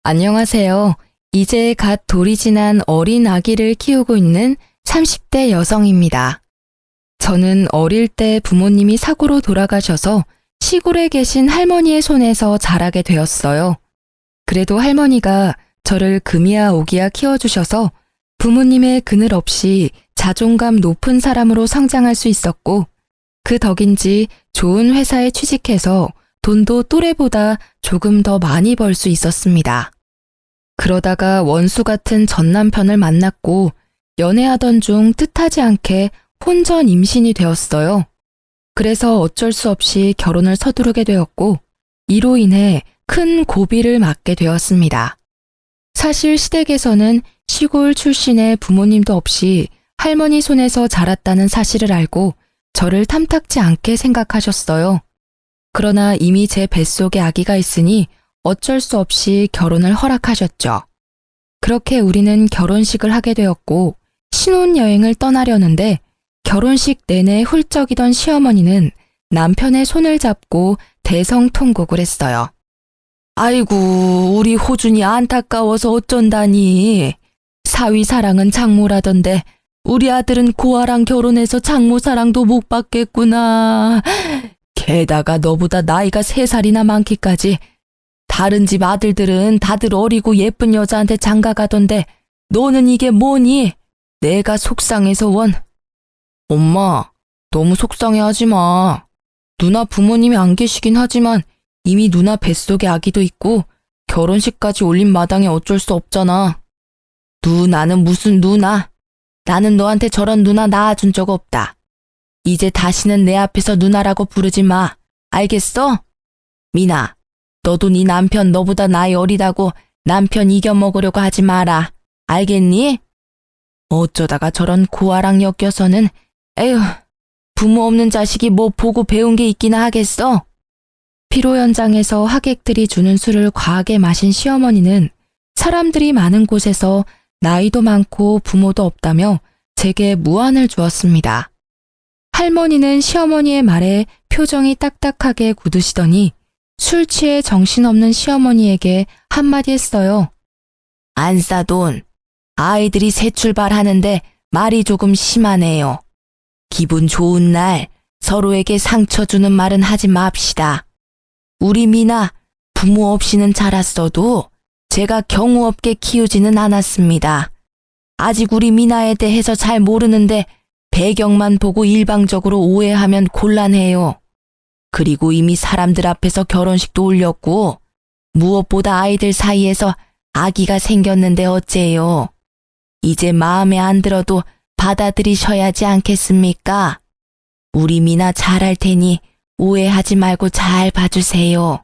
안녕하세요. 이제 갓 돌이 지난 어린 아기를 키우고 있는 30대 여성입니다. 저는 어릴 때 부모님이 사고로 돌아가셔서 시골에 계신 할머니의 손에서 자라게 되었어요. 그래도 할머니가 저를 금이야 오기야 키워주셔서 부모님의 그늘 없이 자존감 높은 사람으로 성장할 수 있었고, 그 덕인지 좋은 회사에 취직해서 돈도 또래보다 조금 더 많이 벌 수 있었습니다. 그러다가 원수 같은 전 남편을 만났고 연애하던 중 뜻하지 않게 혼전 임신이 되었어요. 그래서 어쩔 수 없이 결혼을 서두르게 되었고, 이로 인해 큰 고비를 맞게 되었습니다. 사실 시댁에서는 시골 출신의 부모님도 없이 할머니 손에서 자랐다는 사실을 알고 저를 탐탁지 않게 생각하셨어요. 그러나 이미 제 뱃속에 아기가 있으니 어쩔 수 없이 결혼을 허락하셨죠. 그렇게 우리는 결혼식을 하게 되었고 신혼여행을 떠나려는데, 결혼식 내내 훌쩍이던 시어머니는 남편의 손을 잡고 대성통곡을 했어요. 아이고, 우리 호준이 안타까워서 어쩐다니. 사위 사랑은 장모라던데 우리 아들은 고아랑 결혼해서 장모 사랑도 못 받겠구나. 게다가 너보다 나이가 3살이나 많기까지. 다른 집 아들들은 다들 어리고 예쁜 여자한테 장가가던데 너는 이게 뭐니? 내가 속상해서 원. 엄마, 너무 속상해하지 마. 누나 부모님이 안 계시긴 하지만 이미 누나 뱃속에 아기도 있고 결혼식까지 올린 마당에 어쩔 수 없잖아. 누나는 무슨 누나? 나는 너한테 저런 누나 낳아준 적 없다. 이제 다시는 내 앞에서 누나라고 부르지 마. 알겠어? 미나, 너도 네 남편 너보다 나이 어리다고 남편 이겨먹으려고 하지 마라. 알겠니? 어쩌다가 저런 고아랑 엮여서는, 에휴, 부모 없는 자식이 뭐 보고 배운 게 있기나 하겠어? 피로 현장에서 하객들이 주는 술을 과하게 마신 시어머니는 사람들이 많은 곳에서 나이도 많고 부모도 없다며 제게 무안을 주었습니다. 할머니는 시어머니의 말에 표정이 딱딱하게 굳으시더니 술 취해 정신없는 시어머니에게 한마디 했어요. 안싸돈, 아이들이 새 출발하는데 말이 조금 심하네요. 기분 좋은 날 서로에게 상처 주는 말은 하지 맙시다. 우리 미나 부모 없이는 자랐어도 제가 경우 없게 키우지는 않았습니다. 아직 우리 미나에 대해서 잘 모르는데 배경만 보고 일방적으로 오해하면 곤란해요. 그리고 이미 사람들 앞에서 결혼식도 올렸고 무엇보다 아이들 사이에서 아기가 생겼는데 어째요. 이제 마음에 안 들어도 받아들이셔야지 않겠습니까? 우리 미나 잘할 테니 오해하지 말고 잘 봐주세요.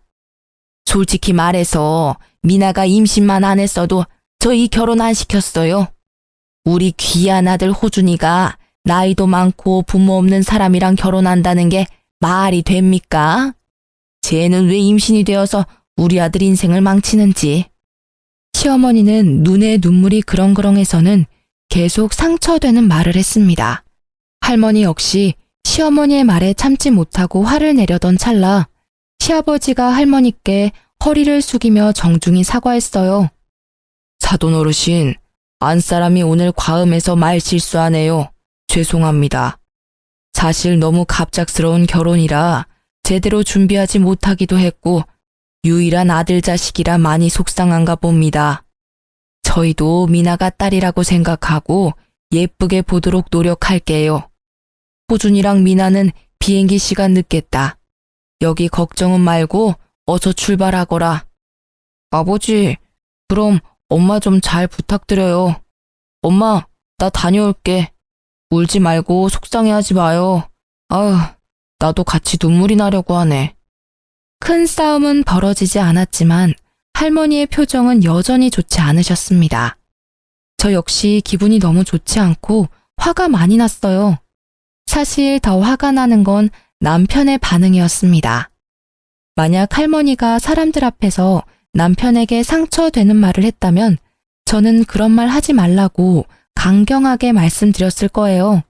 솔직히 말해서 미나가 임신만 안 했어도 저희 결혼 안 시켰어요. 우리 귀한 아들 호준이가 나이도 많고 부모 없는 사람이랑 결혼한다는 게 말이 됩니까? 쟤는 왜 임신이 되어서 우리 아들 인생을 망치는지. 시어머니는 눈에 눈물이 그렁그렁해서는 계속 상처되는 말을 했습니다. 할머니 역시 시어머니의 말에 참지 못하고 화를 내려던 찰나 시아버지가 할머니께 허리를 숙이며 정중히 사과했어요. 사돈 어르신, 안사람이 오늘 과음해서 말 실수하네요. 죄송합니다. 사실 너무 갑작스러운 결혼이라 제대로 준비하지 못하기도 했고 유일한 아들 자식이라 많이 속상한가 봅니다. 저희도 미나가 딸이라고 생각하고 예쁘게 보도록 노력할게요. 호준이랑 미나는 비행기 시간 늦겠다. 여기 걱정은 말고 어서 출발하거라. 아버지, 그럼 엄마 좀 잘 부탁드려요. 엄마, 나 다녀올게. 울지 말고 속상해하지 마요. 아휴, 나도 같이 눈물이 나려고 하네. 큰 싸움은 벌어지지 않았지만 할머니의 표정은 여전히 좋지 않으셨습니다. 저 역시 기분이 너무 좋지 않고 화가 많이 났어요. 사실 더 화가 나는 건 남편의 반응이었습니다. 만약 할머니가 사람들 앞에서 남편에게 상처되는 말을 했다면 저는 그런 말 하지 말라고 강경하게 말씀드렸을 거예요.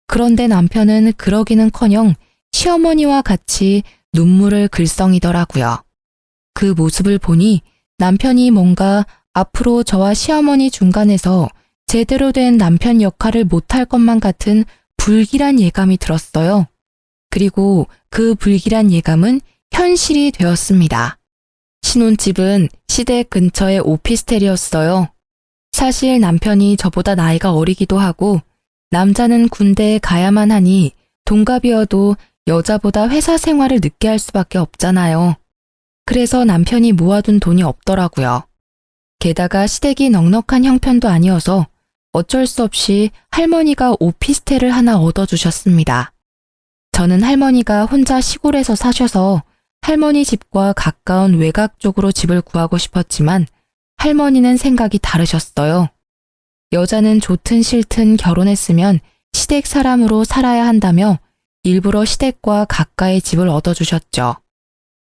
그런데 남편은 그러기는커녕 시어머니와 같이 눈물을 글썽이더라고요. 그 모습을 보니 남편이 뭔가 앞으로 저와 시어머니 중간에서 제대로 된 남편 역할을 못할 것만 같은 불길한 예감이 들었어요. 그리고 그 불길한 예감은 현실이 되었습니다. 신혼집은 시댁 근처의 오피스텔이었어요. 사실 남편이 저보다 나이가 어리기도 하고 남자는 군대에 가야만 하니 동갑이어도 여자보다 회사 생활을 늦게 할 수밖에 없잖아요. 그래서 남편이 모아둔 돈이 없더라고요. 게다가 시댁이 넉넉한 형편도 아니어서 어쩔 수 없이 할머니가 오피스텔을 하나 얻어주셨습니다. 저는 할머니가 혼자 시골에서 사셔서 할머니 집과 가까운 외곽 쪽으로 집을 구하고 싶었지만 할머니는 생각이 다르셨어요. 여자는 좋든 싫든 결혼했으면 시댁 사람으로 살아야 한다며 일부러 시댁과 가까이 집을 얻어주셨죠.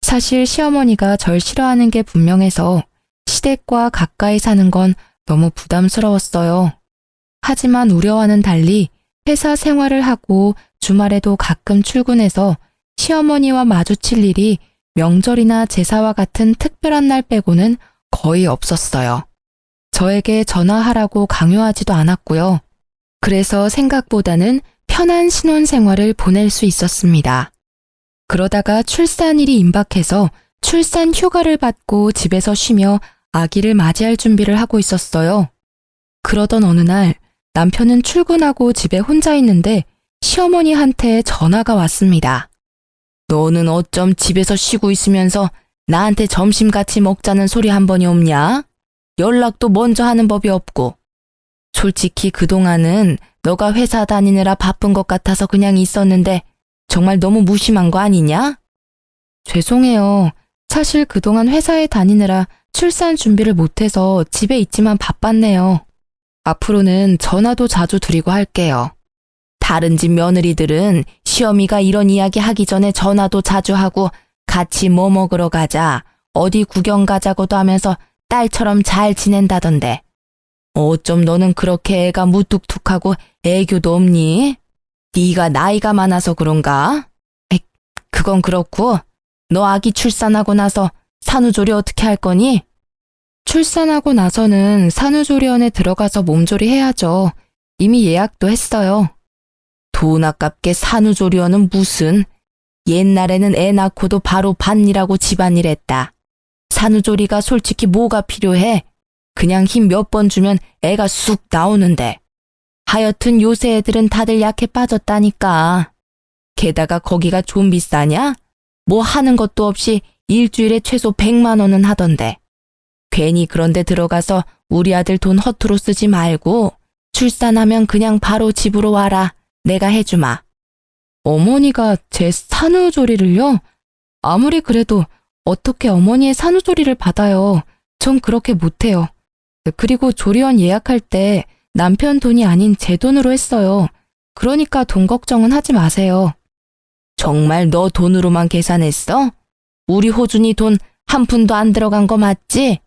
사실 시어머니가 절 싫어하는 게 분명해서 시댁과 가까이 사는 건 너무 부담스러웠어요. 하지만 우려와는 달리 회사 생활을 하고 주말에도 가끔 출근해서 시어머니와 마주칠 일이 명절이나 제사와 같은 특별한 날 빼고는 거의 없었어요. 저에게 전화하라고 강요하지도 않았고요. 그래서 생각보다는 편한 신혼생활을 보낼 수 있었습니다. 그러다가 출산일이 임박해서 출산 휴가를 받고 집에서 쉬며 아기를 맞이할 준비를 하고 있었어요. 그러던 어느 날 남편은 출근하고 집에 혼자 있는데 시어머니한테 전화가 왔습니다. 너는 어쩜 집에서 쉬고 있으면서 나한테 점심 같이 먹자는 소리 한 번이 없냐? 연락도 먼저 하는 법이 없고. 솔직히 그동안은 너가 회사 다니느라 바쁜 것 같아서 그냥 있었는데 정말 너무 무심한 거 아니냐? 죄송해요. 사실 그동안 회사에 다니느라 출산 준비를 못해서 집에 있지만 바빴네요. 앞으로는 전화도 자주 드리고 할게요. 다른 집 며느리들은 시어미가 이런 이야기 하기 전에 전화도 자주 하고 같이 뭐 먹으러 가자, 어디 구경 가자고도 하면서 딸처럼 잘 지낸다던데. 어쩜 너는 그렇게 애가 무뚝뚝하고 애교도 없니? 네가 나이가 많아서 그런가? 그건 그렇고 너 아기 출산하고 나서 산후조리 어떻게 할 거니? 출산하고 나서는 산후조리원에 들어가서 몸조리 해야죠. 이미 예약도 했어요. 돈 아깝게 산후조리원은 무슨. 옛날에는 애 낳고도 바로 밭일하고 집안일 했다. 산후조리가 솔직히 뭐가 필요해? 그냥 힘 몇 번 주면 애가 쑥 나오는데. 하여튼 요새 애들은 다들 약해 빠졌다니까. 게다가 거기가 좀 비싸냐? 뭐 하는 것도 없이 일주일에 최소 100만 원은 하던데. 괜히 그런데 들어가서 우리 아들 돈 허투루 쓰지 말고 출산하면 그냥 바로 집으로 와라. 내가 해주마. 어머니가 제 산후조리를요? 아무리 그래도 어떻게 어머니의 산후조리를 받아요. 전 그렇게 못해요. 그리고 조리원 예약할 때 남편 돈이 아닌 제 돈으로 했어요. 그러니까 돈 걱정은 하지 마세요. 정말 너 돈으로만 계산했어? 우리 호준이 돈 한 푼도 안 들어간 거 맞지?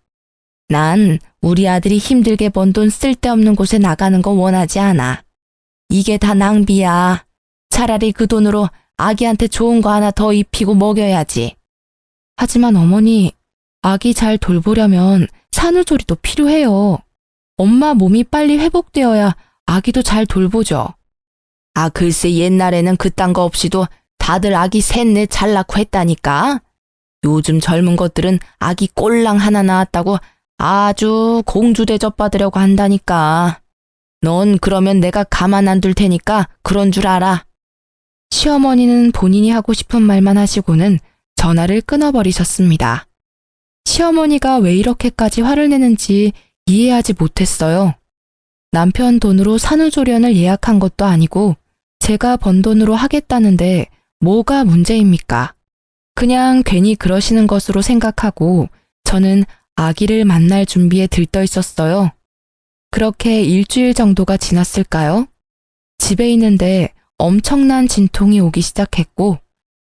난 우리 아들이 힘들게 번 돈 쓸데없는 곳에 나가는 거 원하지 않아. 이게 다 낭비야. 차라리 그 돈으로 아기한테 좋은 거 하나 더 입히고 먹여야지. 하지만 어머니, 아기 잘 돌보려면 산후조리도 필요해요. 엄마 몸이 빨리 회복되어야 아기도 잘 돌보죠. 아, 글쎄 옛날에는 그딴 거 없이도 다들 아기 셋넷 잘 낳고 했다니까. 요즘 젊은 것들은 아기 꼴랑 하나 낳았다고 아주 공주 대접 받으려고 한다니까. 넌 그러면 내가 가만 안 둘 테니까 그런 줄 알아. 시어머니는 본인이 하고 싶은 말만 하시고는 전화를 끊어버리셨습니다. 시어머니가 왜 이렇게까지 화를 내는지 이해하지 못했어요. 남편 돈으로 산후조리원을 예약한 것도 아니고 제가 번 돈으로 하겠다는데 뭐가 문제입니까? 그냥 괜히 그러시는 것으로 생각하고 저는 아기를 만날 준비에 들떠 있었어요. 그렇게 일주일 정도가 지났을까요? 집에 있는데 엄청난 진통이 오기 시작했고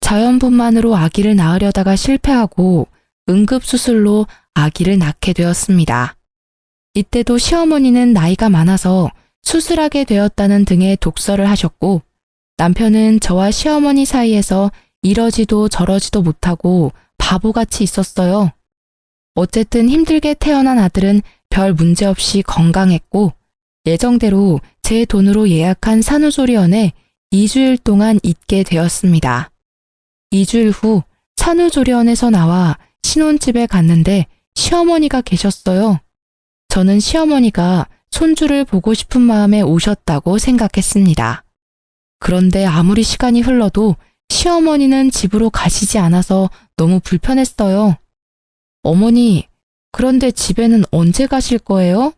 자연분만으로 아기를 낳으려다가 실패하고 응급수술로 아기를 낳게 되었습니다. 이때도 시어머니는 나이가 많아서 수술하게 되었다는 등의 독설을 하셨고 남편은 저와 시어머니 사이에서 이러지도 저러지도 못하고 바보같이 있었어요. 어쨌든 힘들게 태어난 아들은 별 문제 없이 건강했고 예정대로 제 돈으로 예약한 산후조리원에 2주일 동안 있게 되었습니다. 2주일 후 산후조리원에서 나와 신혼집에 갔는데 시어머니가 계셨어요. 저는 시어머니가 손주를 보고 싶은 마음에 오셨다고 생각했습니다. 그런데 아무리 시간이 흘러도 시어머니는 집으로 가시지 않아서 너무 불편했어요. 어머니, 그런데 집에는 언제 가실 거예요?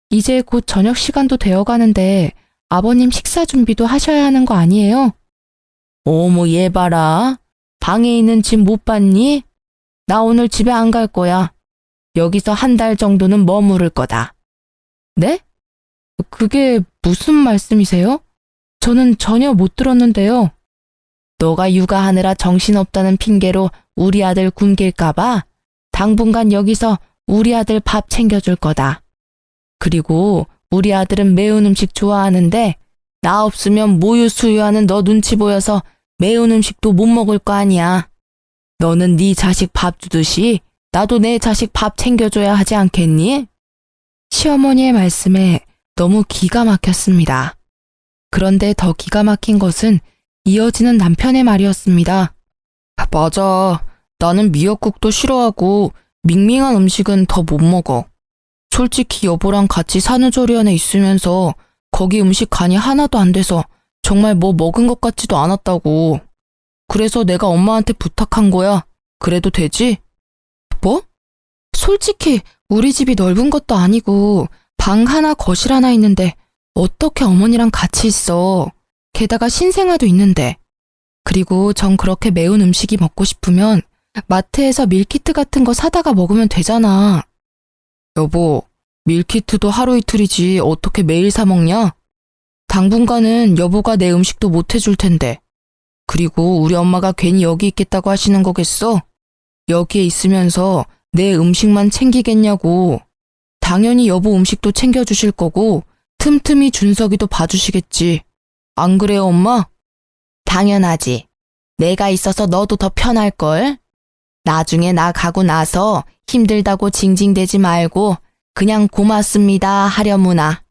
이제 곧 저녁 시간도 되어 가는데 아버님 식사 준비도 하셔야 하는 거 아니에요? 어머, 얘 봐라. 방에 있는 집 못 봤니? 나 오늘 집에 안 갈 거야. 여기서 한 달 정도는 머무를 거다. 네? 그게 무슨 말씀이세요? 저는 전혀 못 들었는데요. 너가 육아하느라 정신없다는 핑계로 우리 아들 굶길까봐 당분간 여기서 우리 아들 밥 챙겨줄 거다. 그리고 우리 아들은 매운 음식 좋아하는데 나 없으면 모유 수유하는 너 눈치 보여서 매운 음식도 못 먹을 거 아니야. 너는 네 자식 밥 주듯이 나도 내 자식 밥 챙겨줘야 하지 않겠니? 시어머니의 말씀에 너무 기가 막혔습니다. 그런데 더 기가 막힌 것은 이어지는 남편의 말이었습니다. 맞아. 나는 미역국도 싫어하고 밍밍한 음식은 더 못 먹어. 솔직히 여보랑 같이 산후조리원에 있으면서 거기 음식 간이 하나도 안 돼서 정말 뭐 먹은 것 같지도 않았다고. 그래서 내가 엄마한테 부탁한 거야. 그래도 되지? 뭐? 솔직히 우리 집이 넓은 것도 아니고 방 하나 거실 하나 있는데 어떻게 어머니랑 같이 있어. 게다가 신생아도 있는데. 그리고 전 그렇게 매운 음식이 먹고 싶으면 마트에서 밀키트 같은 거 사다가 먹으면 되잖아. 여보, 밀키트도 하루 이틀이지 어떻게 매일 사 먹냐? 당분간은 여보가 내 음식도 못 해줄 텐데. 그리고 우리 엄마가 괜히 여기 있겠다고 하시는 거겠어? 여기에 있으면서 내 음식만 챙기겠냐고. 당연히 여보 음식도 챙겨주실 거고 틈틈이 준석이도 봐주시겠지. 안 그래요, 엄마? 당연하지. 내가 있어서 너도 더 편할걸? 나중에 나 가고 나서 힘들다고 징징대지 말고 그냥 고맙습니다 하려무나.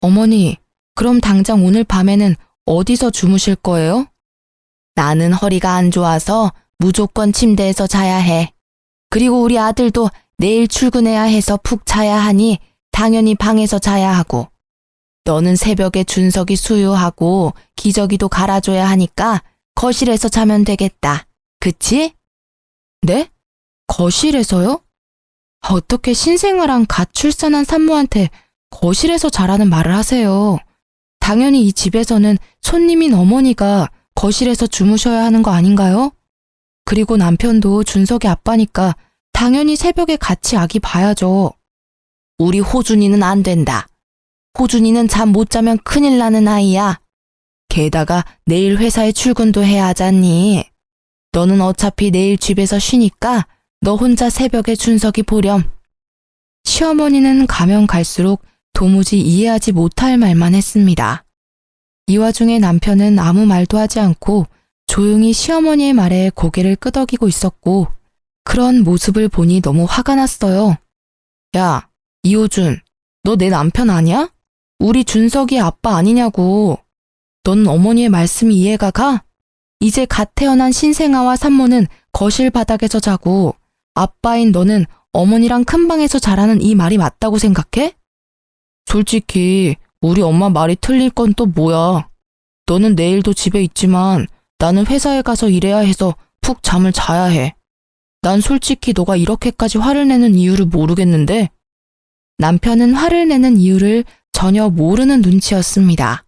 어머니, 그럼 당장 오늘 밤에는 어디서 주무실 거예요? 나는 허리가 안 좋아서 무조건 침대에서 자야 해. 그리고 우리 아들도 내일 출근해야 해서 푹 자야 하니 당연히 방에서 자야 하고. 너는 새벽에 준석이 수유하고 기저귀도 갈아줘야 하니까 거실에서 자면 되겠다. 그치? 네? 거실에서요? 어떻게 신생아랑 갓 출산한 산모한테 거실에서 자라는 말을 하세요. 당연히 이 집에서는 손님인 어머니가 거실에서 주무셔야 하는 거 아닌가요? 그리고 남편도 준석이 아빠니까 당연히 새벽에 같이 아기 봐야죠. 우리 호준이는 안 된다. 호준이는 잠 못 자면 큰일 나는 아이야. 게다가 내일 회사에 출근도 해야 하잖니. 너는 어차피 내일 집에서 쉬니까 너 혼자 새벽에 준석이 보렴. 시어머니는 가면 갈수록 도무지 이해하지 못할 말만 했습니다. 이 와중에 남편은 아무 말도 하지 않고 조용히 시어머니의 말에 고개를 끄덕이고 있었고 그런 모습을 보니 너무 화가 났어요. 야, 이호준, 너 내 남편 아니야? 우리 준석이 아빠 아니냐고. 넌 어머니의 말씀이 이해가 가? 이제 갓 태어난 신생아와 산모는 거실 바닥에서 자고 아빠인 너는 어머니랑 큰 방에서 자라는 이 말이 맞다고 생각해? 솔직히 우리 엄마 말이 틀릴 건 또 뭐야. 너는 내일도 집에 있지만 나는 회사에 가서 일해야 해서 푹 잠을 자야 해. 난 솔직히 너가 이렇게까지 화를 내는 이유를 모르겠는데. 남편은 화를 내는 이유를 전혀 모르는 눈치였습니다.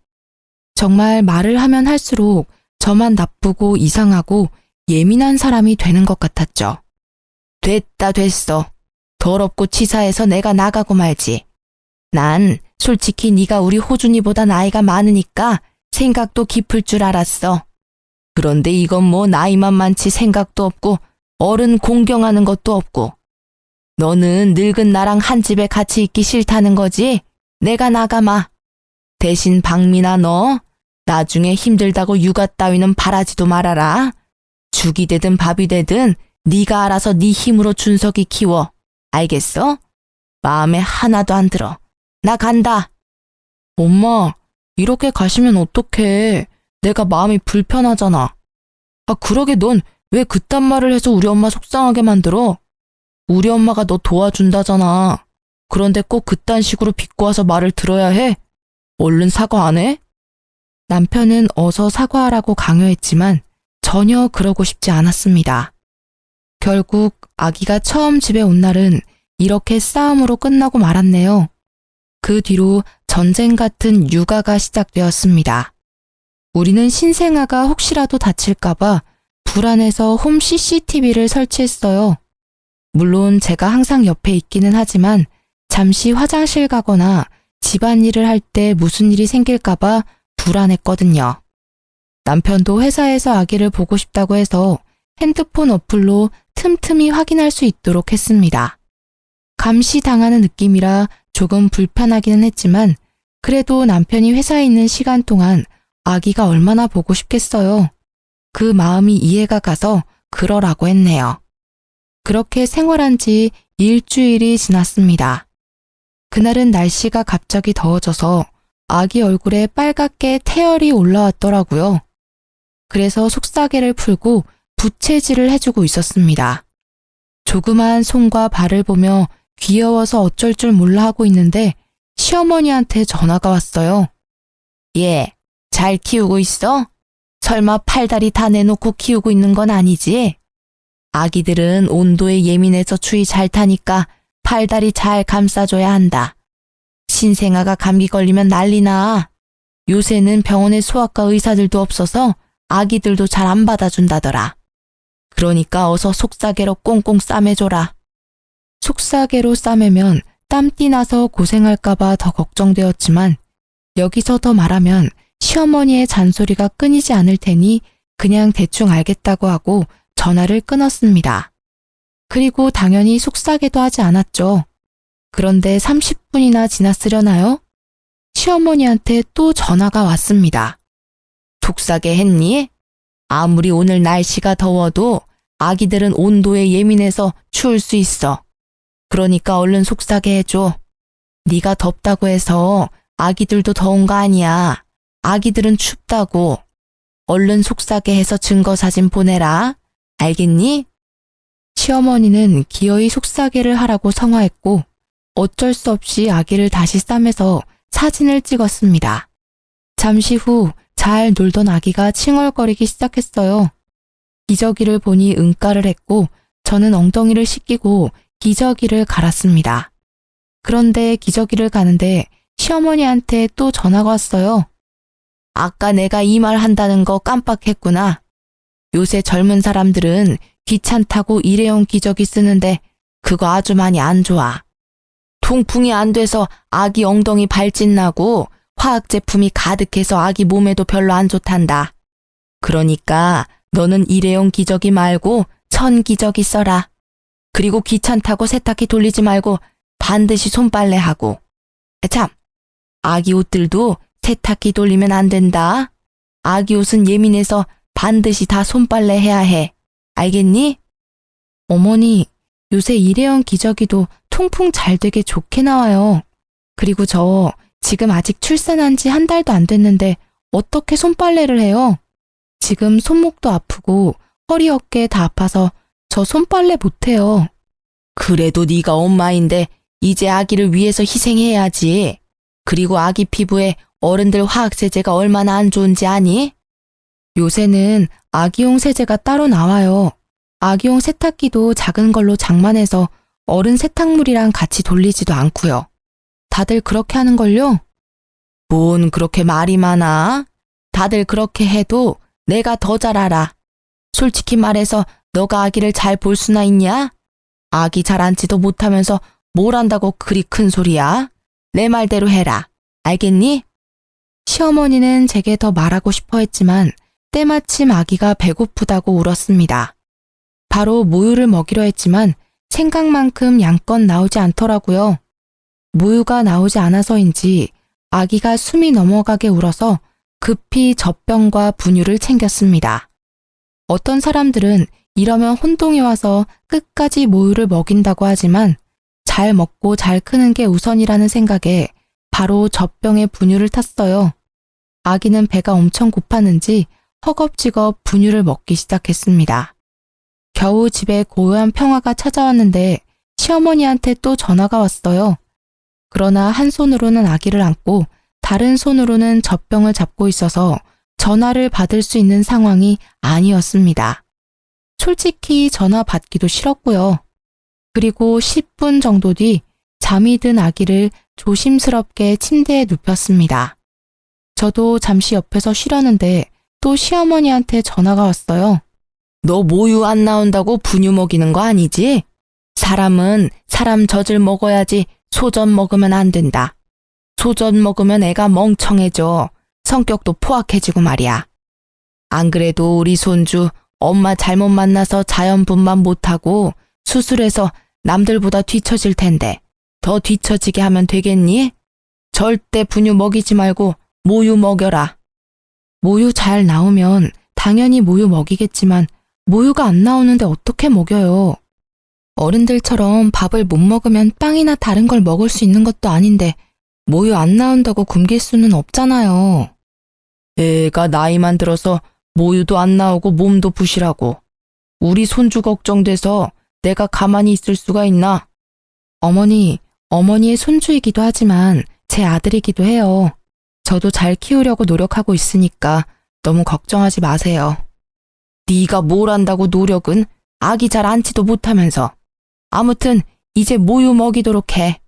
정말 말을 하면 할수록 저만 나쁘고 이상하고 예민한 사람이 되는 것 같았죠. 됐다 됐어. 더럽고 치사해서 내가 나가고 말지. 난 솔직히 네가 우리 호준이보다 나이가 많으니까 생각도 깊을 줄 알았어. 그런데 이건 뭐 나이만 많지 생각도 없고 어른 공경하는 것도 없고. 너는 늙은 나랑 한 집에 같이 있기 싫다는 거지? 내가 나가마. 대신 박민아 너 나중에 힘들다고 육아 따위는 바라지도 말아라. 죽이 되든 밥이 되든 네가 알아서 네 힘으로 준석이 키워. 알겠어? 마음에 하나도 안 들어. 나 간다. 엄마, 이렇게 가시면 어떡해. 내가 마음이 불편하잖아. 그러게 넌 왜 그딴 말을 해서 우리 엄마 속상하게 만들어? 우리 엄마가 너 도와준다잖아. 그런데 꼭 그딴 식으로 비꼬아서 말을 들어야 해? 얼른 사과 안 해? 남편은 어서 사과하라고 강요했지만 전혀 그러고 싶지 않았습니다. 결국 아기가 처음 집에 온 날은 이렇게 싸움으로 끝나고 말았네요. 그 뒤로 전쟁 같은 육아가 시작되었습니다. 우리는 신생아가 혹시라도 다칠까봐 불안해서 홈 CCTV를 설치했어요. 물론 제가 항상 옆에 있기는 하지만 잠시 화장실 가거나 집안일을 할 때 무슨 일이 생길까봐 불안했거든요. 남편도 회사에서 아기를 보고 싶다고 해서 핸드폰 어플로 틈틈이 확인할 수 있도록 했습니다. 감시당하는 느낌이라 조금 불편하기는 했지만 그래도 남편이 회사에 있는 시간 동안 아기가 얼마나 보고 싶겠어요. 그 마음이 이해가 가서 그러라고 했네요. 그렇게 생활한 지 일주일이 지났습니다. 그날은 날씨가 갑자기 더워져서 아기 얼굴에 빨갛게 태열이 올라왔더라고요. 그래서 속사계를 풀고 부채질을 해주고 있었습니다. 조그만 손과 발을 보며 귀여워서 어쩔 줄 몰라 하고 있는데 시어머니한테 전화가 왔어요. 얘, 잘 키우고 있어? 설마 팔다리 다 내놓고 키우고 있는 건 아니지? 아기들은 온도에 예민해서 추위 잘 타니까 팔다리 잘 감싸줘야 한다. 신생아가 감기 걸리면 난리나. 요새는 병원에 소아과 의사들도 없어서 아기들도 잘 안 받아준다더라. 그러니까 어서 속사계로 꽁꽁 싸매줘라. 속사계로 싸매면 땀띠 나서 고생할까봐 더 걱정되었지만 여기서 더 말하면 시어머니의 잔소리가 끊이지 않을 테니 그냥 대충 알겠다고 하고 전화를 끊었습니다. 그리고 당연히 속사계도 하지 않았죠. 그런데 30분이나 지났으려나요? 시어머니한테 또 전화가 왔습니다. 속사계 했니? 아무리 오늘 날씨가 더워도 아기들은 온도에 예민해서 추울 수 있어. 그러니까 얼른 속사계 해줘. 네가 덥다고 해서 아기들도 더운 거 아니야. 아기들은 춥다고. 얼른 속사계 해서 증거사진 보내라. 알겠니? 시어머니는 기어이 속사계를 하라고 성화했고 어쩔 수 없이 아기를 다시 싸매서 사진을 찍었습니다. 잠시 후 잘 놀던 아기가 칭얼거리기 시작했어요. 기저귀를 보니 응가를 했고 저는 엉덩이를 씻기고 기저귀를 갈았습니다. 그런데 기저귀를 가는데 시어머니한테 또 전화가 왔어요. 아까 내가 이 말 한다는 거 깜빡했구나. 요새 젊은 사람들은 귀찮다고 일회용 기저귀 쓰는데 그거 아주 많이 안 좋아. 통풍이 안 돼서 아기 엉덩이 발진 나고 화학 제품이 가득해서 아기 몸에도 별로 안 좋단다. 그러니까 너는 일회용 기저귀 말고 천 기저귀 써라. 그리고 귀찮다고 세탁기 돌리지 말고 반드시 손빨래하고. 참, 아기 옷들도 세탁기 돌리면 안 된다. 아기 옷은 예민해서 반드시 다 손빨래 해야 해. 알겠니? 어머니, 요새 일회용 기저귀도 통풍 잘 되게 좋게 나와요. 그리고 저 지금 아직 출산한 지 한 달도 안 됐는데 어떻게 손빨래를 해요? 지금 손목도 아프고 허리 어깨 다 아파서 저 손빨래 못해요. 그래도 네가 엄마인데 이제 아기를 위해서 희생해야지. 그리고 아기 피부에 어른들 화학세제가 얼마나 안 좋은지 아니? 요새는 아기용 세제가 따로 나와요. 아기용 세탁기도 작은 걸로 장만해서 어른 세탁물이랑 같이 돌리지도 않고요. 다들 그렇게 하는걸요? 뭔 그렇게 말이 많아? 다들 그렇게 해도 내가 더 잘 알아. 솔직히 말해서 너가 아기를 잘 볼 수나 있냐? 아기 잘 앉지도 못하면서 뭘 한다고 그리 큰 소리야? 내 말대로 해라. 알겠니? 시어머니는 제게 더 말하고 싶어 했지만 때마침 아기가 배고프다고 울었습니다. 바로 모유를 먹이려 했지만 생각만큼 양껏 나오지 않더라고요. 모유가 나오지 않아서인지 아기가 숨이 넘어가게 울어서 급히 젖병과 분유를 챙겼습니다. 어떤 사람들은 이러면 혼동이 와서 끝까지 모유를 먹인다고 하지만 잘 먹고 잘 크는 게 우선이라는 생각에 바로 젖병에 분유를 탔어요. 아기는 배가 엄청 고팠는지 허겁지겁 분유를 먹기 시작했습니다. 겨우 집에 고요한 평화가 찾아왔는데 시어머니한테 또 전화가 왔어요. 그러나 한 손으로는 아기를 안고 다른 손으로는 젖병을 잡고 있어서 전화를 받을 수 있는 상황이 아니었습니다. 솔직히 전화 받기도 싫었고요. 그리고 10분 정도 뒤 잠이 든 아기를 조심스럽게 침대에 눕혔습니다. 저도 잠시 옆에서 쉬려는데 또 시어머니한테 전화가 왔어요. 너 모유 안 나온다고 분유 먹이는 거 아니지? 사람은 사람 젖을 먹어야지 소젖 먹으면 안 된다. 소젖 먹으면 애가 멍청해져. 성격도 포악해지고 말이야. 안 그래도 우리 손주 엄마 잘못 만나서 자연분만 못하고 수술해서 남들보다 뒤처질 텐데 더 뒤처지게 하면 되겠니? 절대 분유 먹이지 말고 모유 먹여라. 모유 잘 나오면 당연히 모유 먹이겠지만 모유가 안 나오는데 어떻게 먹여요? 어른들처럼 밥을 못 먹으면 빵이나 다른 걸 먹을 수 있는 것도 아닌데 모유 안 나온다고 굶길 수는 없잖아요. 애가 나이만 들어서 모유도 안 나오고 몸도 부실하고 우리 손주 걱정돼서 내가 가만히 있을 수가 있나? 어머니의 손주이기도 하지만 제 아들이기도 해요. 저도 잘 키우려고 노력하고 있으니까 너무 걱정하지 마세요. 네가 뭘 안다고 노력은 아기 잘 안지도 못하면서. 아무튼 이제 모유 먹이도록 해.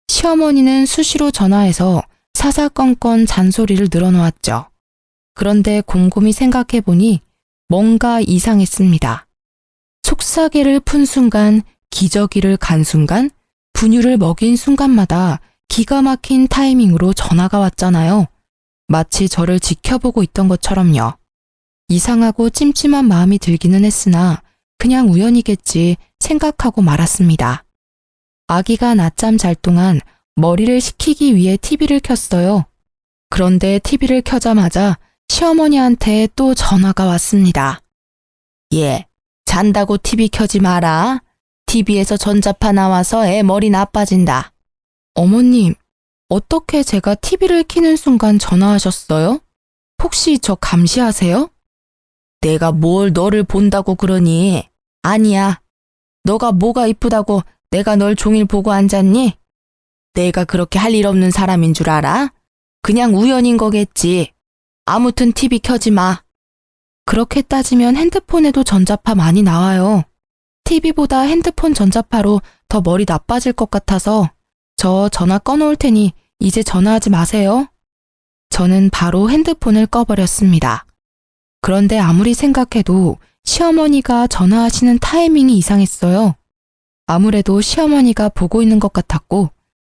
시어머니는 수시로 전화해서 사사건건 잔소리를 늘어놓았죠. 그런데 곰곰이 생각해보니 뭔가 이상했습니다. 속삭이를 푼 순간, 기저귀를 간 순간, 분유를 먹인 순간마다 기가 막힌 타이밍으로 전화가 왔잖아요. 마치 저를 지켜보고 있던 것처럼요. 이상하고 찜찜한 마음이 들기는 했으나 그냥 우연이겠지 생각하고 말았습니다. 아기가 낮잠 잘 동안 머리를 식히기 위해 TV를 켰어요. 그런데 TV를 켜자마자 시어머니한테 또 전화가 왔습니다. 예, 잔다고 TV 켜지 마라. TV에서 전자파 나와서 애 머리 나빠진다. 어머님, 어떻게 제가 TV를 켜는 순간 전화하셨어요? 혹시 저 감시하세요? 내가 뭘 너를 본다고 그러니? 아니야. 너가 뭐가 이쁘다고 내가 널 종일 보고 앉았니? 내가 그렇게 할 일 없는 사람인 줄 알아? 그냥 우연인 거겠지. 아무튼 TV 켜지 마. 그렇게 따지면 핸드폰에도 전자파 많이 나와요. TV보다 핸드폰 전자파로 더 머리 나빠질 것 같아서 저 전화 꺼놓을 테니 이제 전화하지 마세요. 저는 바로 핸드폰을 꺼버렸습니다. 그런데 아무리 생각해도 시어머니가 전화하시는 타이밍이 이상했어요. 아무래도 시어머니가 보고 있는 것 같았고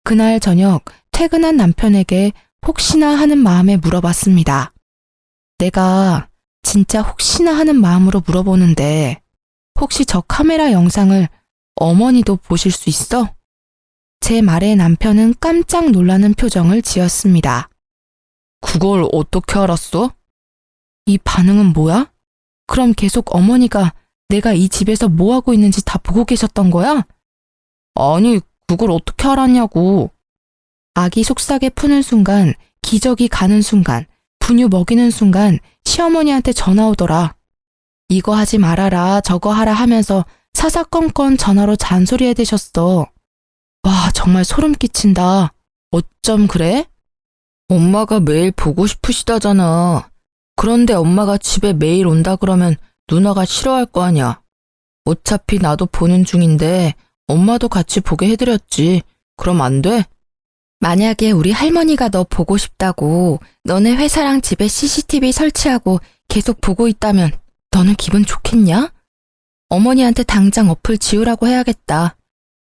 그날 저녁 퇴근한 남편에게 혹시나 하는 마음에 물어봤습니다. 내가 진짜 혹시나 하는 마음으로 물어보는데 혹시 저 카메라 영상을 어머니도 보실 수 있어? 제 말에 남편은 깜짝 놀라는 표정을 지었습니다. 그걸 어떻게 알았어? 이 반응은 뭐야? 그럼 계속 어머니가 내가 이 집에서 뭐 하고 있는지 다 보고 계셨던 거야? 아니, 그걸 어떻게 알았냐고. 아기 속삭에 푸는 순간, 기저귀 가는 순간, 분유 먹이는 순간 시어머니한테 전화 오더라. 이거 하지 말아라, 저거 하라 하면서 사사건건 전화로 잔소리해 대셨어. 와, 정말 소름 끼친다. 어쩜 그래? 엄마가 매일 보고 싶으시다잖아. 그런데 엄마가 집에 매일 온다 그러면 누나가 싫어할 거 아냐. 어차피 나도 보는 중인데 엄마도 같이 보게 해드렸지. 그럼 안 돼? 만약에 우리 할머니가 너 보고 싶다고 너네 회사랑 집에 CCTV 설치하고 계속 보고 있다면 너는 기분 좋겠냐? 어머니한테 당장 어플 지우라고 해야겠다.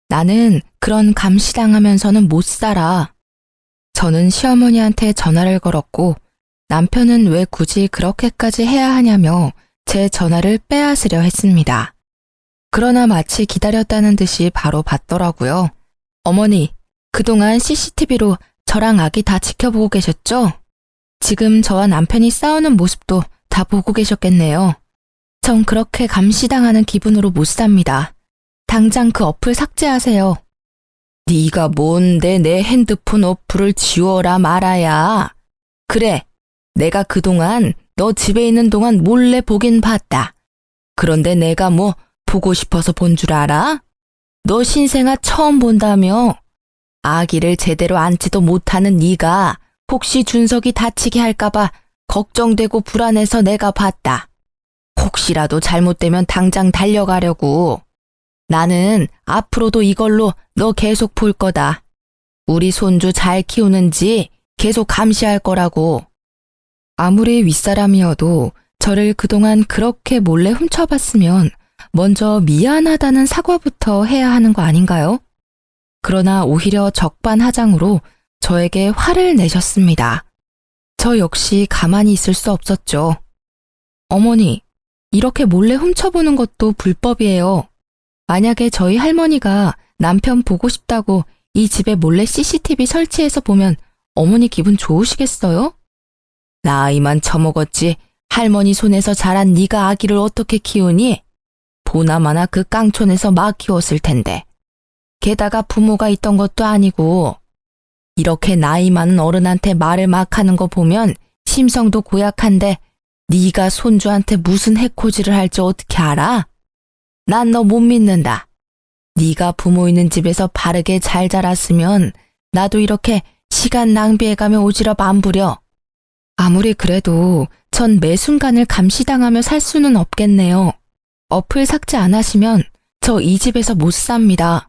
나는 그런 감시당하면서는 못 살아. 저는 시어머니한테 전화를 걸었고 남편은 왜 굳이 그렇게까지 해야 하냐며 제 전화를 빼앗으려 했습니다. 그러나 마치 기다렸다는 듯이 바로 받더라고요. 어머니, 그동안 CCTV로 저랑 아기 다 지켜보고 계셨죠? 지금 저와 남편이 싸우는 모습도 다 보고 계셨겠네요. 전 그렇게 감시당하는 기분으로 못 삽니다. 당장 그 어플 삭제하세요. 네가 뭔데 내 핸드폰 어플을 지워라 말아야. 그래, 내가 그동안 너 집에 있는 동안 몰래 보긴 봤다. 그런데 내가 뭐 보고 싶어서 본 줄 알아? 너 신생아 처음 본다며? 아기를 제대로 안지도 못하는 네가 혹시 준석이 다치게 할까봐 걱정되고 불안해서 내가 봤다. 혹시라도 잘못되면 당장 달려가려고. 나는 앞으로도 이걸로 너 계속 볼 거다. 우리 손주 잘 키우는지 계속 감시할 거라고. 아무리 윗사람이어도 저를 그동안 그렇게 몰래 훔쳐봤으면 먼저 미안하다는 사과부터 해야 하는 거 아닌가요? 그러나 오히려 적반하장으로 저에게 화를 내셨습니다. 저 역시 가만히 있을 수 없었죠. 어머니, 이렇게 몰래 훔쳐보는 것도 불법이에요. 만약에 저희 할머니가 남편 보고 싶다고 이 집에 몰래 CCTV 설치해서 보면 어머니 기분 좋으시겠어요? 나이만 처먹었지 할머니 손에서 자란 네가 아기를 어떻게 키우니? 보나마나 그 깡촌에서 막 키웠을 텐데. 게다가 부모가 있던 것도 아니고. 이렇게 나이 많은 어른한테 말을 막 하는 거 보면 심성도 고약한데 네가 손주한테 무슨 해코지를 할지 어떻게 알아? 난 너 못 믿는다. 네가 부모 있는 집에서 바르게 잘 자랐으면 나도 이렇게 시간 낭비해가며 오지랖 안 부려. 아무리 그래도 전 매 순간을 감시당하며 살 수는 없겠네요. 어플 삭제 안 하시면 저 이 집에서 못 삽니다.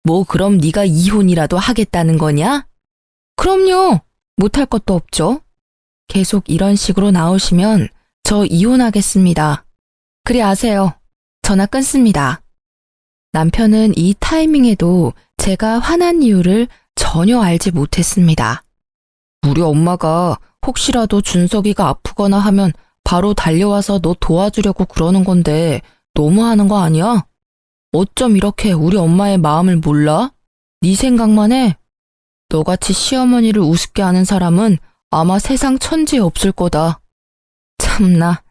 뭐 그럼 네가 이혼이라도 하겠다는 거냐? 그럼요. 못할 것도 없죠. 계속 이런 식으로 나오시면 저 이혼하겠습니다. 그리 아세요. 전화 끊습니다. 남편은 이 타이밍에도 제가 화난 이유를 전혀 알지 못했습니다. 우리 엄마가 혹시라도 준석이가 아프거나 하면 바로 달려와서 너 도와주려고 그러는 건데 너무하는 거 아니야? 어쩜 이렇게 우리 엄마의 마음을 몰라? 네 생각만 해? 너같이 시어머니를 우습게 하는 사람은 아마 세상 천지에 없을 거다. 참나.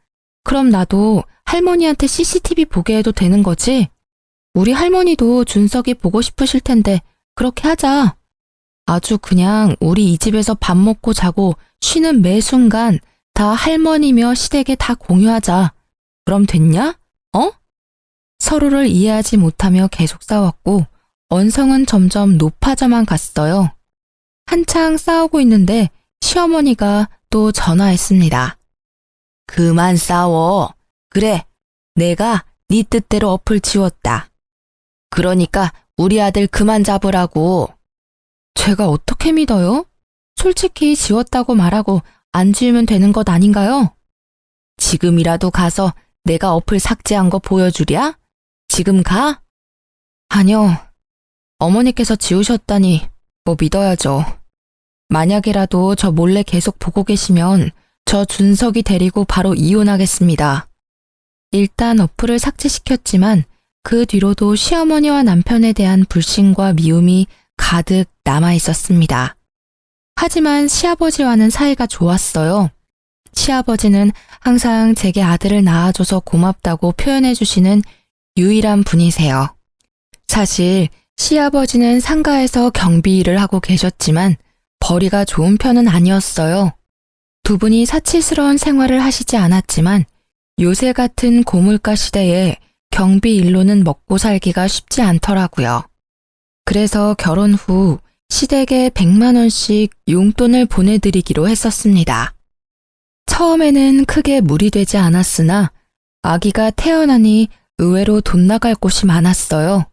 그럼 나도 할머니한테 CCTV 보게 해도 되는 거지? 우리 할머니도 준석이 보고 싶으실 텐데 그렇게 하자. 아주 그냥 우리 이 집에서 밥 먹고 자고 쉬는 매 순간 다 할머니며 시댁에 다 공유하자. 그럼 됐냐? 어? 서로를 이해하지 못하며 계속 싸웠고 언성은 점점 높아져만 갔어요. 한창 싸우고 있는데 시어머니가 또 전화했습니다. 그만 싸워. 그래, 내가 네 뜻대로 어플 지웠다. 그러니까 우리 아들 그만 잡으라고. 제가 어떻게 믿어요? 솔직히 지웠다고 말하고 안 지우면 되는 것 아닌가요? 지금이라도 가서 내가 어플 삭제한 거 보여주랴? 지금 가? 아니요. 어머니께서 지우셨다니 뭐 믿어야죠. 만약에라도 저 몰래 계속 보고 계시면 저 준석이 데리고 바로 이혼하겠습니다. 일단 어플을 삭제시켰지만 그 뒤로도 시어머니와 남편에 대한 불신과 미움이 가득 남아 있었습니다. 하지만 시아버지와는 사이가 좋았어요. 시아버지는 항상 제게 아들을 낳아줘서 고맙다고 표현해 주시는 유일한 분이세요. 사실 시아버지는 상가에서 경비 일을 하고 계셨지만 벌이가 좋은 편은 아니었어요. 두 분이 사치스러운 생활을 하시지 않았지만 요새 같은 고물가 시대에 경비 일로는 먹고 살기가 쉽지 않더라고요. 그래서 결혼 후 시댁에 100만 원씩 용돈을 보내드리기로 했었습니다. 처음에는 크게 무리되지 않았으나 아기가 태어나니 의외로 돈 나갈 곳이 많았어요.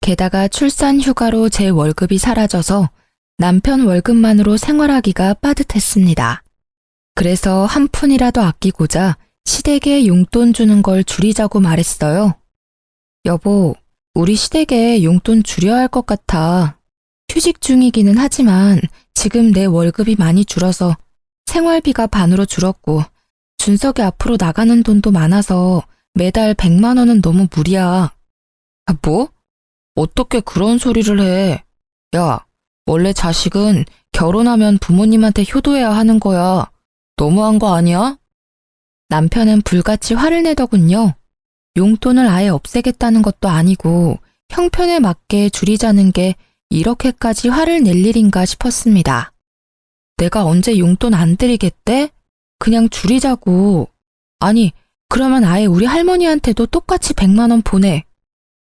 게다가 출산 휴가로 제 월급이 사라져서 남편 월급만으로 생활하기가 빠듯했습니다. 그래서 한 푼이라도 아끼고자 시댁에 용돈 주는 걸 줄이자고 말했어요. 여보, 우리 시댁에 용돈 줄여야 할 것 같아. 휴직 중이기는 하지만 지금 내 월급이 많이 줄어서 생활비가 반으로 줄었고 준석이 앞으로 나가는 돈도 많아서 매달 100만 원은 너무 무리야. 아, 뭐? 어떻게 그런 소리를 해? 야, 원래 자식은 결혼하면 부모님한테 효도해야 하는 거야. 너무한 거 아니야? 남편은 불같이 화를 내더군요. 용돈을 아예 없애겠다는 것도 아니고 형편에 맞게 줄이자는 게 이렇게까지 화를 낼 일인가 싶었습니다. 내가 언제 용돈 안 드리겠대? 그냥 줄이자고. 아니, 그러면 아예 우리 할머니한테도 똑같이 100만 원 보내.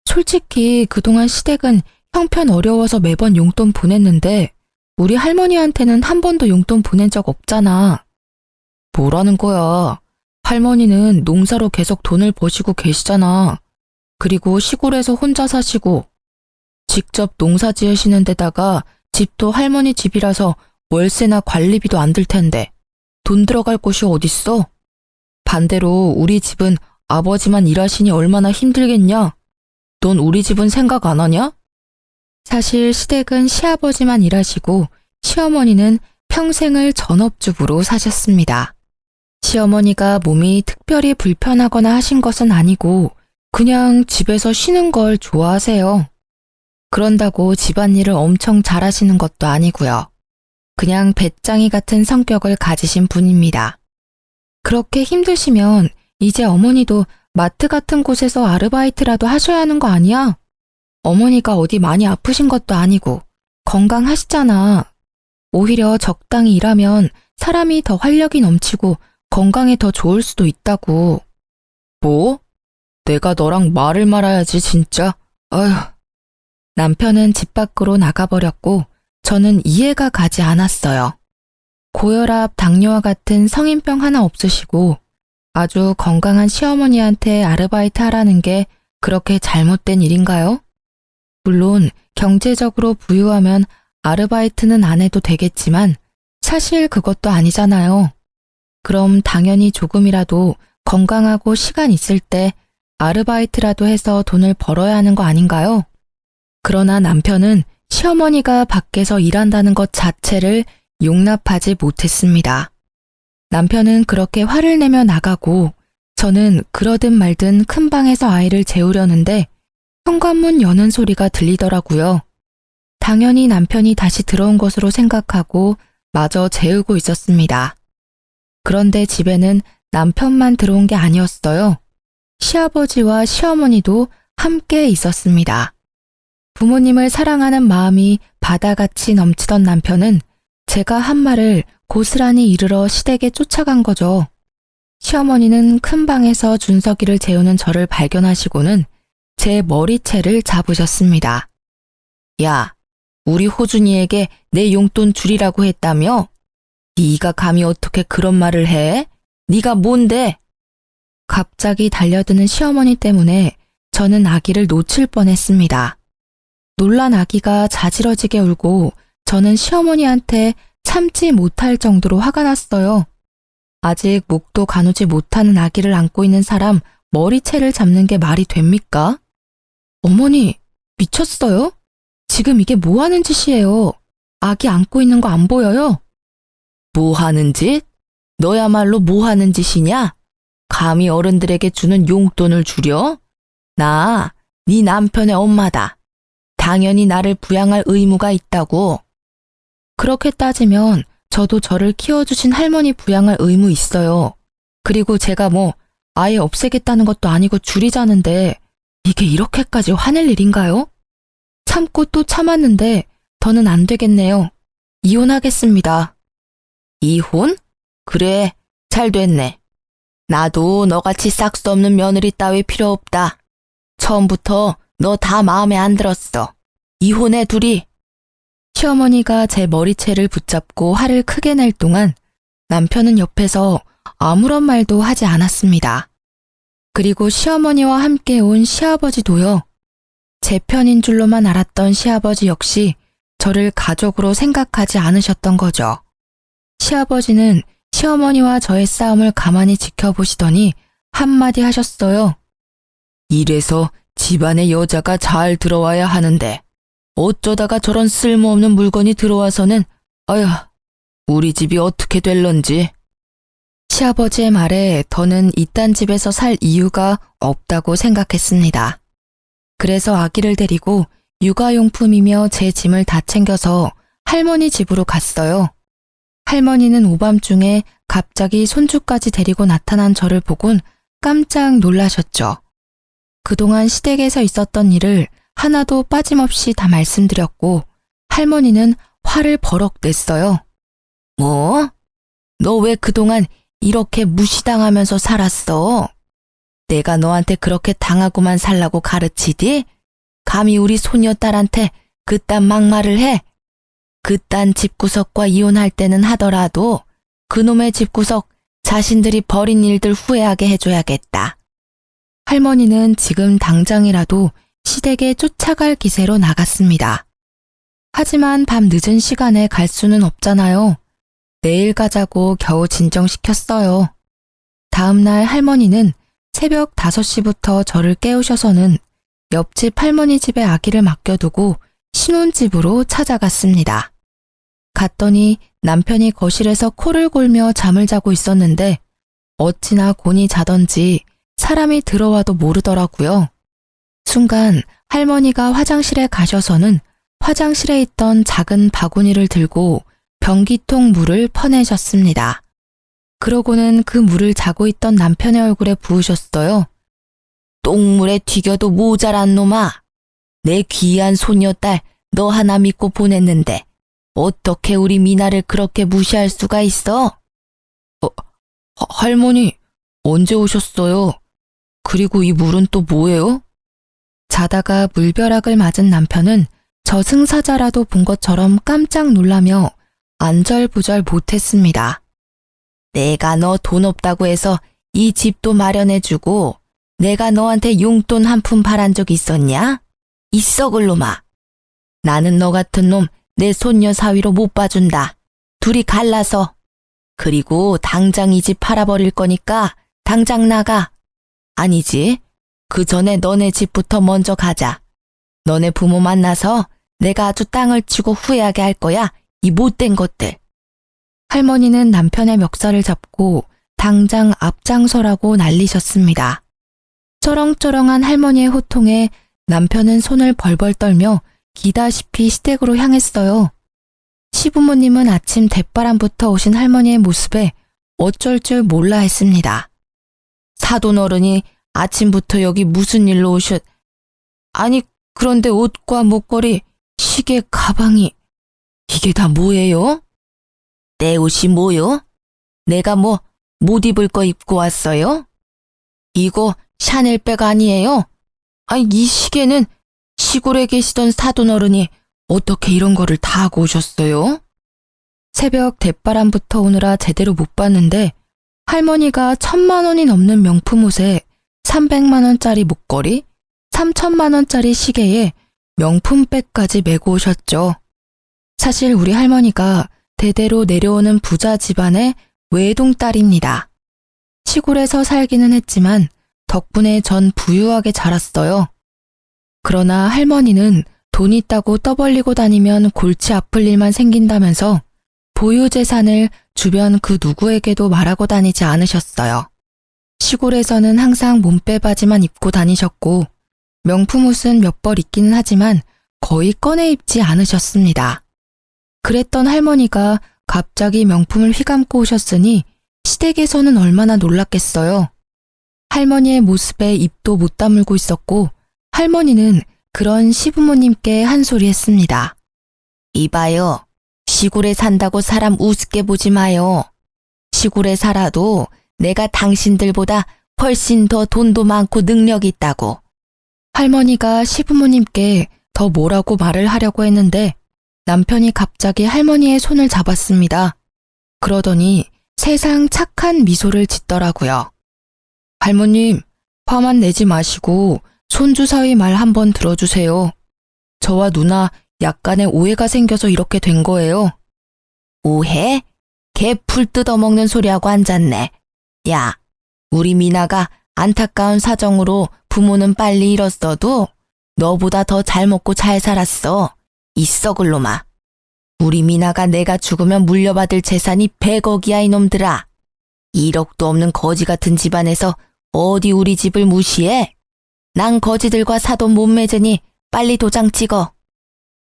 솔직히 그동안 시댁은 형편 어려워서 매번 용돈 보냈는데 우리 할머니한테는 한 번도 용돈 보낸 적 없잖아. 뭐라는 거야? 할머니는 농사로 계속 돈을 버시고 계시잖아. 그리고 시골에서 혼자 사시고 직접 농사 지으시는 데다가 집도 할머니 집이라서 월세나 관리비도 안 들 텐데 돈 들어갈 곳이 어딨어? 반대로 우리 집은 아버지만 일하시니 얼마나 힘들겠냐? 넌 우리 집은 생각 안 하냐? 사실 시댁은 시아버지만 일하시고 시어머니는 평생을 전업주부로 사셨습니다. 시어머니가 몸이 특별히 불편하거나 하신 것은 아니고 그냥 집에서 쉬는 걸 좋아하세요. 그런다고 집안일을 엄청 잘하시는 것도 아니고요. 그냥 배짱이 같은 성격을 가지신 분입니다. 그렇게 힘드시면 이제 어머니도 마트 같은 곳에서 아르바이트라도 하셔야 하는 거 아니야? 어머니가 어디 많이 아프신 것도 아니고 건강하시잖아. 오히려 적당히 일하면 사람이 더 활력이 넘치고 건강에 더 좋을 수도 있다고. 뭐? 내가 너랑 말을 말아야지 진짜. 아휴. 남편은 집 밖으로 나가버렸고 저는 이해가 가지 않았어요. 고혈압, 당뇨와 같은 성인병 하나 없으시고 아주 건강한 시어머니한테 아르바이트 하라는 게 그렇게 잘못된 일인가요? 물론 경제적으로 부유하면 아르바이트는 안 해도 되겠지만 사실 그것도 아니잖아요. 그럼 당연히 조금이라도 건강하고 시간 있을 때 아르바이트라도 해서 돈을 벌어야 하는 거 아닌가요? 그러나 남편은 시어머니가 밖에서 일한다는 것 자체를 용납하지 못했습니다. 남편은 그렇게 화를 내며 나가고 저는 그러든 말든 큰 방에서 아이를 재우려는데 현관문 여는 소리가 들리더라고요. 당연히 남편이 다시 들어온 것으로 생각하고 마저 재우고 있었습니다. 그런데 집에는 남편만 들어온 게 아니었어요. 시아버지와 시어머니도 함께 있었습니다. 부모님을 사랑하는 마음이 바다같이 넘치던 남편은 제가 한 말을 고스란히 이르러 시댁에 쫓아간 거죠. 시어머니는 큰 방에서 준석이를 재우는 저를 발견하시고는 제 머리채를 잡으셨습니다. 야, 우리 호준이에게 내 용돈 줄이라고 했다며? 네가 감히 어떻게 그런 말을 해? 네가 뭔데? 갑자기 달려드는 시어머니 때문에 저는 아기를 놓칠 뻔했습니다. 놀란 아기가 자지러지게 울고 저는 시어머니한테 참지 못할 정도로 화가 났어요. 아직 목도 가누지 못하는 아기를 안고 있는 사람 머리채를 잡는 게 말이 됩니까? 어머니, 미쳤어요? 지금 이게 뭐 하는 짓이에요? 아기 안고 있는 거 안 보여요? 뭐 하는 짓? 너야말로 뭐 하는 짓이냐? 감히 어른들에게 주는 용돈을 줄여? 나, 네 남편의 엄마다. 당연히 나를 부양할 의무가 있다고. 그렇게 따지면 저도 저를 키워주신 할머니 부양할 의무 있어요. 그리고 제가 뭐 아예 없애겠다는 것도 아니고 줄이자는데 이게 이렇게까지 화낼 일인가요? 참고 또 참았는데 더는 안 되겠네요. 이혼하겠습니다. 이혼? 그래, 잘 됐네. 나도 너같이 싹수 없는 며느리 따위 필요 없다. 처음부터 너 다 마음에 안 들었어. 이혼해 둘이. 시어머니가 제 머리채를 붙잡고 화를 크게 낼 동안 남편은 옆에서 아무런 말도 하지 않았습니다. 그리고 시어머니와 함께 온 시아버지도요. 제 편인 줄로만 알았던 시아버지 역시 저를 가족으로 생각하지 않으셨던 거죠. 시아버지는 시어머니와 저의 싸움을 가만히 지켜보시더니 한마디 하셨어요. 이래서 집안에 여자가 잘 들어와야 하는데 어쩌다가 저런 쓸모없는 물건이 들어와서는 아휴, 우리 집이 어떻게 될런지. 시아버지의 말에 더는 이딴 집에서 살 이유가 없다고 생각했습니다. 그래서 아기를 데리고 육아용품이며 제 짐을 다 챙겨서 할머니 집으로 갔어요. 할머니는 오밤중에 갑자기 손주까지 데리고 나타난 저를 보곤 깜짝 놀라셨죠. 그동안 시댁에서 있었던 일을 하나도 빠짐없이 다 말씀드렸고 할머니는 화를 버럭 냈어요. 뭐? 너 왜 그동안 이렇게 무시당하면서 살았어? 내가 너한테 그렇게 당하고만 살라고 가르치디? 감히 우리 소녀딸한테 그딴 막말을 해? 그딴 집구석과 이혼할 때는 하더라도 그놈의 집구석 자신들이 벌인 일들 후회하게 해줘야겠다. 할머니는 지금 당장이라도 시댁에 쫓아갈 기세로 나갔습니다. 하지만 밤 늦은 시간에 갈 수는 없잖아요. 내일 가자고 겨우 진정시켰어요. 다음날 할머니는 새벽 5시부터 저를 깨우셔서는 옆집 할머니 집에 아기를 맡겨두고 신혼집으로 찾아갔습니다. 갔더니 남편이 거실에서 코를 골며 잠을 자고 있었는데 어찌나 곤히 자던지 사람이 들어와도 모르더라고요. 순간 할머니가 화장실에 가셔서는 화장실에 있던 작은 바구니를 들고 변기통 물을 퍼내셨습니다. 그러고는 그 물을 자고 있던 남편의 얼굴에 부으셨어요. 똥물에 튀겨도 모자란 놈아. 내 귀한 소녀딸 너 하나 믿고 보냈는데 어떻게 우리 미나를 그렇게 무시할 수가 있어? 할머니, 언제 오셨어요? 그리고 이 물은 또 뭐예요? 자다가 물벼락을 맞은 남편은 저승사자라도 본 것처럼 깜짝 놀라며 안절부절 못했습니다. 내가 너 돈 없다고 해서 이 집도 마련해주고 내가 너한테 용돈 한 푼 바란 적 있었냐? 있어 글놈아. 나는 너 같은 놈 내 손녀 사위로 못 봐준다. 둘이 갈라서. 그리고 당장 이 집 팔아버릴 거니까 당장 나가. 아니지. 그 전에 너네 집부터 먼저 가자. 너네 부모 만나서 내가 아주 땅을 치고 후회하게 할 거야. 이 못된 것들. 할머니는 남편의 멱살을 잡고 당장 앞장서라고 난리셨습니다. 쩌렁쩌렁한 할머니의 호통에 남편은 손을 벌벌 떨며 기다시피 시댁으로 향했어요. 시부모님은 아침 대바람부터 오신 할머니의 모습에 어쩔 줄 몰라 했습니다. 사돈어른이 아침부터 여기 무슨 일로 오셨... 아니 그런데 옷과 목걸이, 시계, 가방이... 이게 다 뭐예요? 내 옷이 뭐요? 내가 뭐 못 입을 거 입고 왔어요? 이거 샤넬백 아니에요? 아니 이 시계는 시골에 계시던 사돈어른이 어떻게 이런 거를 다 하고 오셨어요? 새벽 대바람부터 오느라 제대로 못 봤는데 할머니가 1,000만 원이 넘는 명품 옷에 300만 원짜리 목걸이, 3,000만 원짜리 시계에 명품백까지 메고 오셨죠. 사실 우리 할머니가 대대로 내려오는 부자 집안의 외동딸입니다. 시골에서 살기는 했지만 덕분에 전 부유하게 자랐어요. 그러나 할머니는 돈 있다고 떠벌리고 다니면 골치 아플 일만 생긴다면서 보유 재산을 주변 그 누구에게도 말하고 다니지 않으셨어요. 시골에서는 항상 몸빼바지만 입고 다니셨고 명품 옷은 몇 벌 있기는 하지만 거의 꺼내 입지 않으셨습니다. 그랬던 할머니가 갑자기 명품을 휘감고 오셨으니 시댁에서는 얼마나 놀랐겠어요. 할머니의 모습에 입도 못 다물고 있었고 할머니는 그런 시부모님께 한 소리 했습니다. 이봐요. 시골에 산다고 사람 우습게 보지 마요. 시골에 살아도 내가 당신들보다 훨씬 더 돈도 많고 능력이 있다고. 할머니가 시부모님께 더 뭐라고 말을 하려고 했는데 남편이 갑자기 할머니의 손을 잡았습니다. 그러더니 세상 착한 미소를 짓더라고요. 할머님, 화만 내지 마시고 손주 사위 말 한번 들어주세요. 저와 누나 약간의 오해가 생겨서 이렇게 된 거예요. 오해? 개 풀 뜯어먹는 소리하고 앉았네. 야, 우리 미나가 안타까운 사정으로 부모는 빨리 잃었어도 너보다 더 잘 먹고 잘 살았어. 이 썩을 놈아. 우리 미나가 내가 죽으면 물려받을 재산이 100억이야 이놈들아. 1억도 없는 거지 같은 집안에서 어디 우리 집을 무시해? 난 거지들과 사돈 못 맺으니 빨리 도장 찍어.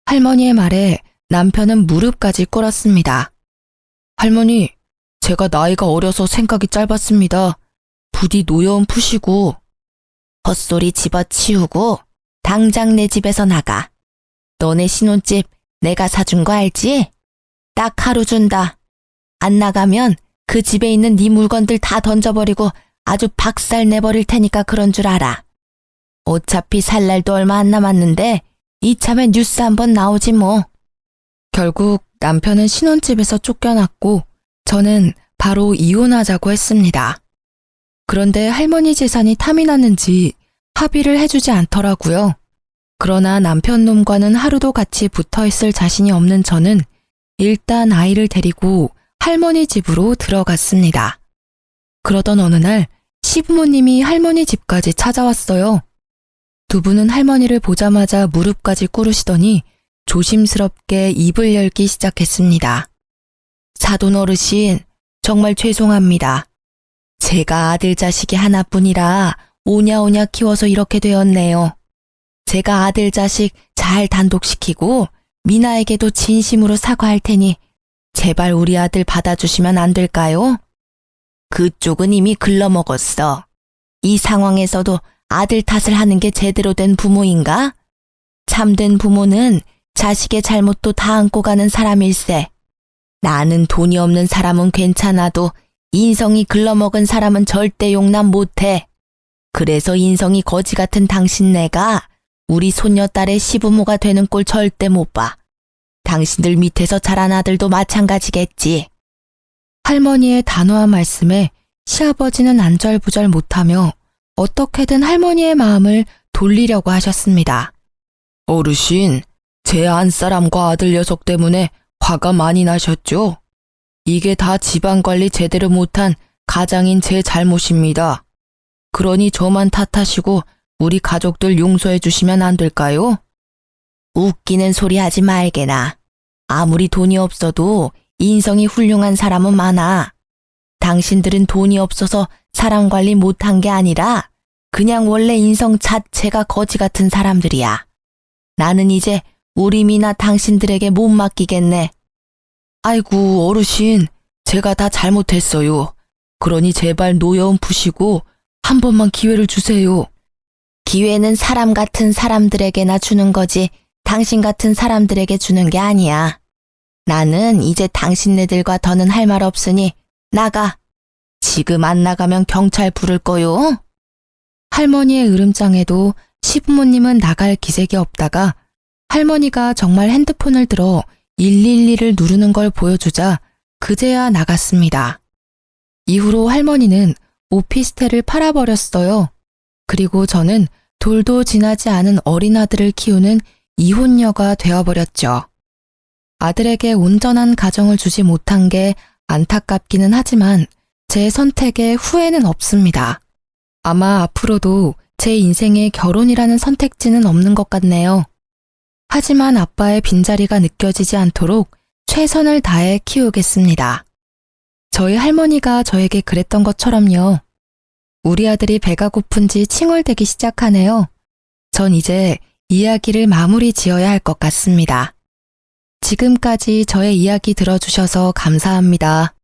할머니의 말에 남편은 무릎까지 꿇었습니다. 할머니, 제가 나이가 어려서 생각이 짧았습니다. 부디 노여움 푸시고. 헛소리 집어치우고 당장 내 집에서 나가. 너네 신혼집 내가 사준 거 알지? 딱 하루 준다. 안 나가면 그 집에 있는 네 물건들 다 던져버리고 아주 박살 내버릴 테니까 그런 줄 알아. 어차피 살 날도 얼마 안 남았는데 이참에 뉴스 한번 나오지 뭐. 결국 남편은 신혼집에서 쫓겨났고 저는 바로 이혼하자고 했습니다. 그런데 할머니 재산이 탐이 났는지 합의를 해주지 않더라고요. 그러나 남편 놈과는 하루도 같이 붙어 있을 자신이 없는 저는 일단 아이를 데리고 할머니 집으로 들어갔습니다. 그러던 어느 날 시부모님이 할머니 집까지 찾아왔어요. 두 분은 할머니를 보자마자 무릎까지 꿇으시더니 조심스럽게 입을 열기 시작했습니다. 사돈 어르신, 정말 죄송합니다. 제가 아들 자식이 하나뿐이라 오냐오냐 키워서 이렇게 되었네요. 제가 아들 자식 잘 단독시키고 미나에게도 진심으로 사과할 테니 제발 우리 아들 받아주시면 안 될까요? 그쪽은 이미 글러먹었어. 이 상황에서도 아들 탓을 하는 게 제대로 된 부모인가? 참된 부모는 자식의 잘못도 다 안고 가는 사람일세. 나는 돈이 없는 사람은 괜찮아도 인성이 글러먹은 사람은 절대 용납 못해. 그래서 인성이 거지 같은 당신네가 우리 손녀딸의 시부모가 되는 꼴 절대 못 봐. 당신들 밑에서 자란 아들도 마찬가지겠지. 할머니의 단호한 말씀에 시아버지는 안절부절 못하며 어떻게든 할머니의 마음을 돌리려고 하셨습니다. 어르신, 제 안사람과 아들 녀석 때문에 화가 많이 나셨죠? 이게 다 집안관리 제대로 못한 가장인 제 잘못입니다. 그러니 저만 탓하시고 우리 가족들 용서해 주시면 안 될까요? 웃기는 소리 하지 말게나. 아무리 돈이 없어도 인성이 훌륭한 사람은 많아. 당신들은 돈이 없어서 사람 관리 못한 게 아니라 그냥 원래 인성 자체가 거지 같은 사람들이야. 나는 이제 우리 미나 당신들에게 못 맡기겠네. 아이고 어르신, 제가 다 잘못했어요. 그러니 제발 노여움 푸시고 한 번만 기회를 주세요. 기회는 사람 같은 사람들에게나 주는 거지 당신 같은 사람들에게 주는 게 아니야. 나는 이제 당신네들과 더는 할 말 없으니 나가. 지금 안 나가면 경찰 부를 거요. 할머니의 으름장에도 시부모님은 나갈 기색이 없다가 할머니가 정말 핸드폰을 들어 112를 누르는 걸 보여주자 그제야 나갔습니다. 이후로 할머니는 오피스텔을 팔아버렸어요. 그리고 저는 돌도 지나지 않은 어린 아들을 키우는 이혼녀가 되어버렸죠. 아들에게 온전한 가정을 주지 못한 게 안타깝기는 하지만 제 선택에 후회는 없습니다. 아마 앞으로도 제 인생에 결혼이라는 선택지는 없는 것 같네요. 하지만 아빠의 빈자리가 느껴지지 않도록 최선을 다해 키우겠습니다. 저희 할머니가 저에게 그랬던 것처럼요. 우리 아들이 배가 고픈지 칭얼대기 시작하네요. 전 이제 이야기를 마무리 지어야 할 것 같습니다. 지금까지 저의 이야기 들어주셔서 감사합니다.